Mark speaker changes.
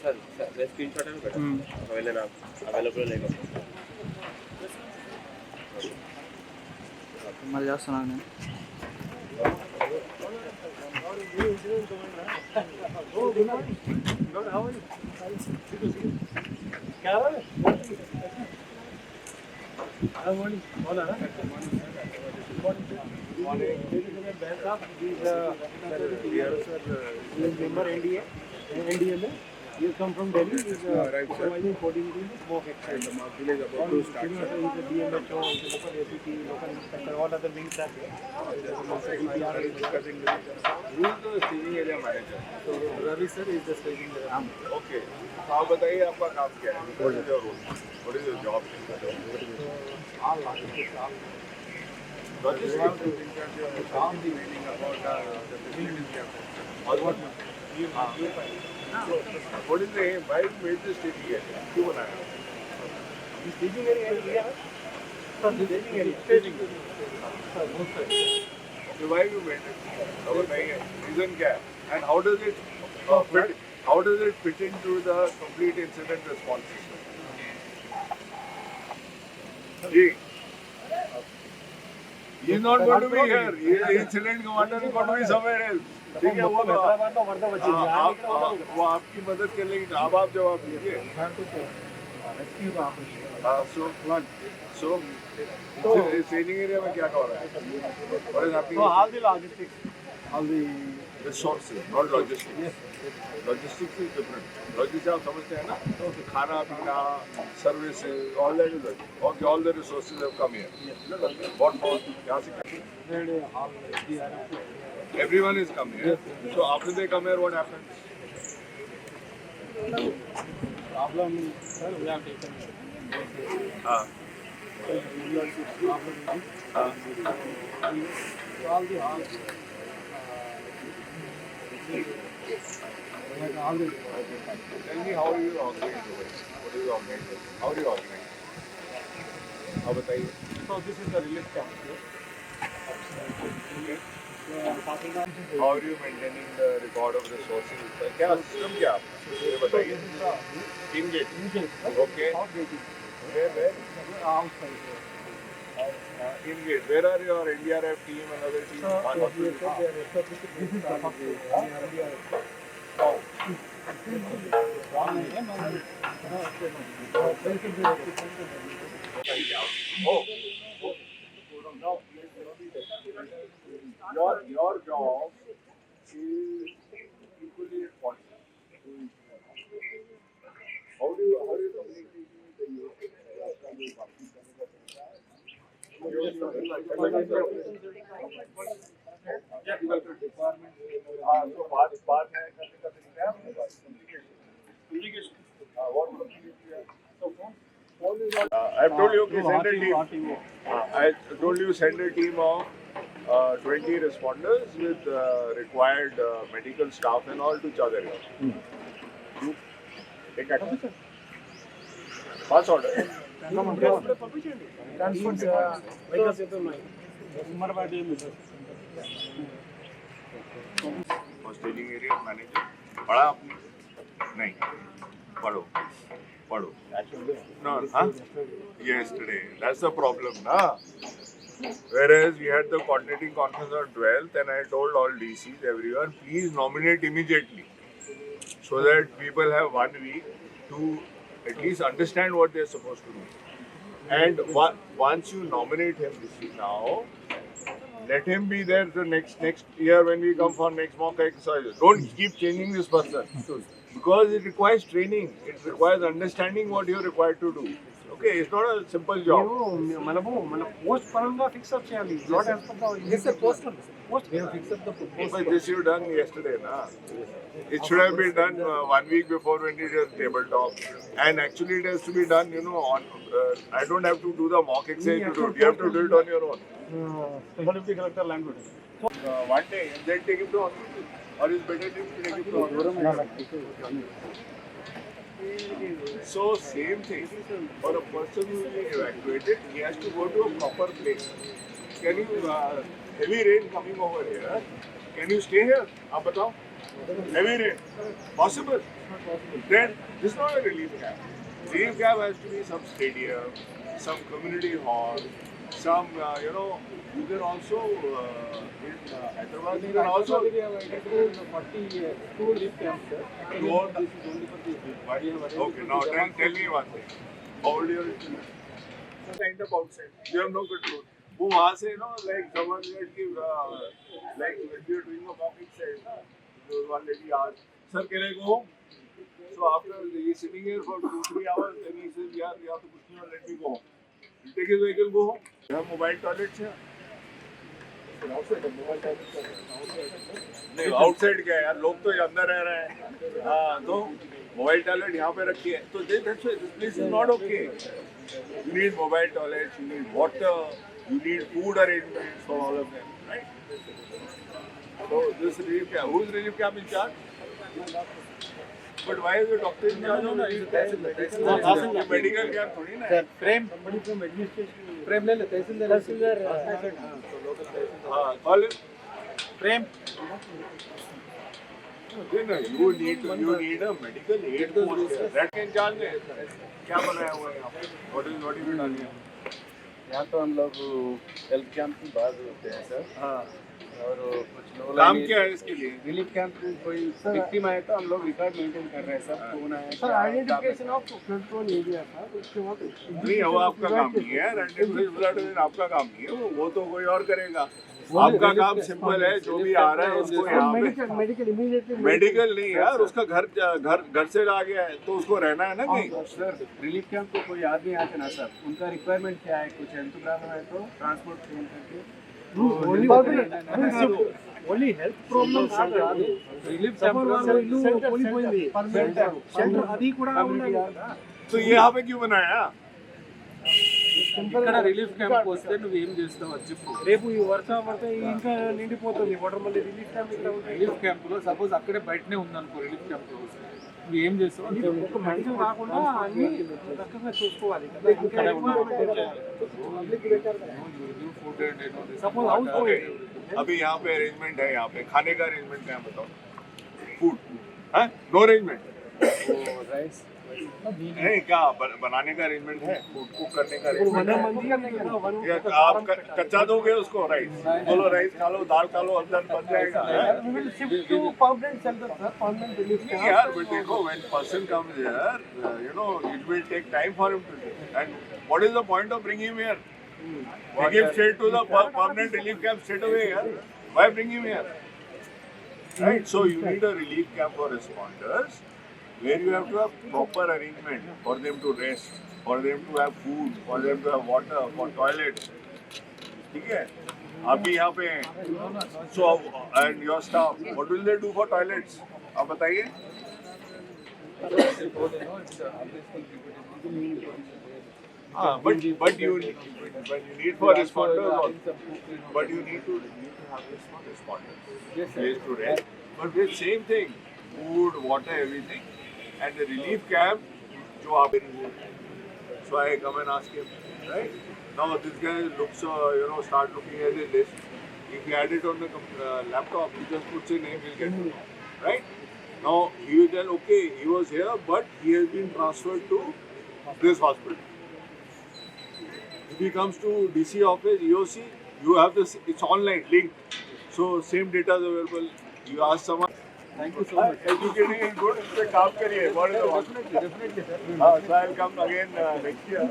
Speaker 1: Sir मैं screenshot है बेटा अवेलेबल अवेलेबल लेगा
Speaker 2: మళ్ళీ చేస్తున్నాను నేను
Speaker 3: NDA में you come from Delhi is right supervising coordinating the smoke exercise. The mark village about to start. Is the DMHO, is the local ACT, local inspector, all other wings are there. DPR is discussing with each other.
Speaker 4: Who is the staging area manager?
Speaker 3: So Ravi sir is the staging area.
Speaker 4: Okay. तो आप बताइए आपका काम क्या है? What is your role? What is your job? Logistics is in charge of coordinating about the facilities. Or what? What is the aim? Why you made this staging area? क्यों बनाया?
Speaker 3: The staging area is here. Sir, the staging area. Staging area.
Speaker 4: Okay, why you made it? खबर नहीं है. Reason क्या है? And how does it fit? How does it fit into the complete incident response system? He is not going to be here. He is incident commander is going to be somewhere else. ठीक है वो आपकी मदद कर लेंगे. अब आप जवाब दीजिए. So staging area में क्या हो रहा है? What is happening?
Speaker 3: So all the logistics, all the
Speaker 4: resources, not logistics. Yes. Logistics is different. Logistics आप समझते हैं ना? खाना पीना, services, all that is logistics. Okay, all the resources have come here. What more? यहाँ से everyone is coming here. So after they come here, what happens?
Speaker 3: problem, sir, we have taken.
Speaker 4: हाँ.
Speaker 3: All the halls.
Speaker 4: Tell me how you organize over here. What is your organization? How do you organize? आप बताइए.
Speaker 3: So this is the relief camp.
Speaker 4: Okay. How are you maintaining the record of resources? क्या system क्या आप? ये बताइए. Team gate. Okay. Where?
Speaker 3: Outside.
Speaker 4: In gate. Where are your NDRF team and other teams?
Speaker 3: This is the
Speaker 4: Oh. Your job is equally important. How do you communicate with the youth? So बात है करने का तरीका है आपके पास communication. What communication? So phone is not. I've told you to send a team. I told you send a team of 20 responders with required medical staff and all to Chadar. Take action. Pass order. Staging area manager. पढ़ा आपने? नहीं. पढ़ो. No, huh? Yesterday. That's the problem, na? Whereas we had the coordinating conference on 12th and I told all DCs, everyone, please nominate immediately so that people have 1 week to at least understand what they're supposed to do. And once you nominate him now, let him be there the next year when we come for next mock exercises. Don't keep changing this person because it requires training. It requires understanding what you're required to do. Okay, it's not a simple job.
Speaker 3: Post paranga fix up cheyali. Not as per the. Yes sir, post we have fixed up the post.
Speaker 4: But this you done yesterday, na? It should have been done 1 week before when it was tabletop. And actually it has to be done, on. I don't have to do the mock exercise. You have to do it on your own.
Speaker 3: Special Deputy Collector language.
Speaker 4: One day, and then take him to hospital. Or it's better to take him to hospital. So same thing. For a person who is being evacuated, he has to go to a proper place. Can you heavy rain coming over here? Can you stay here? आप बताओ. Heavy rain. Possible. Then this is not a relief camp. Relief camp has to be some stadium, some community hall, some you can also in Hyderabad you can also
Speaker 3: we have identified 40 two relief camps, sir.
Speaker 4: go.
Speaker 3: This is only for the
Speaker 4: Okay, now then tell me one thing. How old are you? Kind of outside. You have no control. वो वहाँ से like someone said कि like when you are doing a walk exercise, there was one lady asked, sir, can I go home? So after he is sitting here for 2-3 hours, then he says, yeah, you have to push me on, let me go home. You take his vehicle, go home. You have mobile toilets here. नहीं outside क्या है यार, लोग तो अंदर रह रहे हैं. हाँ तो मोबाइल टॉयलेट यहाँ पे रखी है तो this place is not okay. You need mobile toilet, you need water, you need food arrangements for all of them, right? So this relief camp, who is relief camp in charge? But why is the doctor in charge?
Speaker 3: No, it's a
Speaker 4: medical camp थोड़ी ना.
Speaker 3: sir, frame from administration. Frame ले ले तहसीलदार.
Speaker 4: हाँ, call him.
Speaker 3: Frame.
Speaker 4: Then you need a medical aid post there. That can charge है. क्या बनाया हुआ है यहाँ पे? What is it done here?
Speaker 3: यहाँ तो हम लोग हेल्थ कैंप की बात होते हैं सर.
Speaker 4: हाँ.
Speaker 3: और कुछ लोग
Speaker 4: काम क्या है इसके लिए?
Speaker 3: रिलीफ कैंप में कोई विक्टिम आए तो हम लोग रिकॉर्ड मेंटेन कर रहे हैं. सब कौन आया
Speaker 2: sir identification of flood prone area था उसके बाद
Speaker 4: नहीं वो आपका काम नहीं है. आइडेंटिफिकेशन आपका काम नहीं है. वो तो कोई और करेगा. आपका काम सिंपल है, जो भी आ रहा है उसको यहाँ पे
Speaker 2: मेडिकल इमीडिएटली
Speaker 4: मेडिकल नहीं यार, उसका घर से आ गया है तो उसको रहना है ना कहीं.
Speaker 3: सर रिलीफ कैंप को कोई आदमी आते ना सर, उनका रिक्वायरमेंट क्या है, कुछ हेल्थ प्रॉब्लम है तो ट्रांसपोर्ट ट्रेन करके
Speaker 2: ఓన్లీ హెల్త్ ప్రాబ్లమ్ కాదు
Speaker 3: రిలీఫ్
Speaker 2: సపోజ్ వాళ్ళు ఇల్లు కూలిపోయింది షెల్టర్ అది కూడా ఉండాలి కదా.
Speaker 4: तो ये यहाँ पे क्यों बनाया?
Speaker 3: ఇక్కడ రిలీఫ్ క్యాంప్ వస్తే నువ్వు ఏం చేస్తావు అది చెప్పు.
Speaker 2: రేపు ఈ వర్షం పడితే ఇంకా నిండిపోతుంది వాటర్, మళ్ళీ రిలీఫ్ క్యాంప్ ఇక్కడ ఉంటాయి.
Speaker 3: రిలీఫ్ క్యాంప్ లో సపోజ్ అక్కడే బయటనే ఉందనుకో, రిలీఫ్ క్యాంప్ లో వస్తే నువ్వు ఏం చేస్తావు అని చెప్పు.
Speaker 2: ఒక మెడిసిన్ రాకుండా అన్ని చక్కగా చూసుకోవాలి కదా. ఇంకా
Speaker 3: food and
Speaker 2: suppose house
Speaker 4: okay, अभी यहाँ पे अरेंजमेंट है. यहाँ पे खाने का अरेंजमेंट क्या है बताओ? फूड है? नो अरेंजमेंट
Speaker 3: రైస్
Speaker 4: नहीं, क्या बनाने का अरेंजमेंट है? फूड कुक करने का
Speaker 2: ఇప్పుడు
Speaker 4: अरेंजमेंट
Speaker 2: 100 మంది కదా, one
Speaker 4: या आप कच्चा दोगे उसको? राइस बोलो, राइस खा लो, दाल खा लो, अंदर बन जाएगा.
Speaker 2: we will shift to permanent shelter sir, permanent relief
Speaker 4: नहीं
Speaker 2: camp.
Speaker 4: यार, but देखो when person comes here, it will take time for him to live. And what is the point of bringing him here? We give straight to the permanent relief camp straight away here. Why bring him here? Right? So you need a relief camp for responders where you have to have proper arrangement for them to rest, for them to have food, for them to have water, for toilets. ठीक है? अभी यहाँ पे so and your staff, what will they do for toilets? आप बताइए. But you need for responders also. But you need to have this for responders. Place to rest. But with same thing, food, water, everything, and the relief camp, जो आप so I come and ask him, right? Now this guy looks, start looking at the list. If you add it on the laptop, he just puts a name, he'll get to know, right? Now he will tell, okay, he was here, but he has been transferred to this hospital. If he comes to DC office, EOC, you have this, it's online, linked. So same data is available. You ask someone.
Speaker 3: Thank you so much.
Speaker 4: Educating is good, इस पे काम करिए. What is the
Speaker 3: Definitely, sir.
Speaker 4: So I'll come again next year.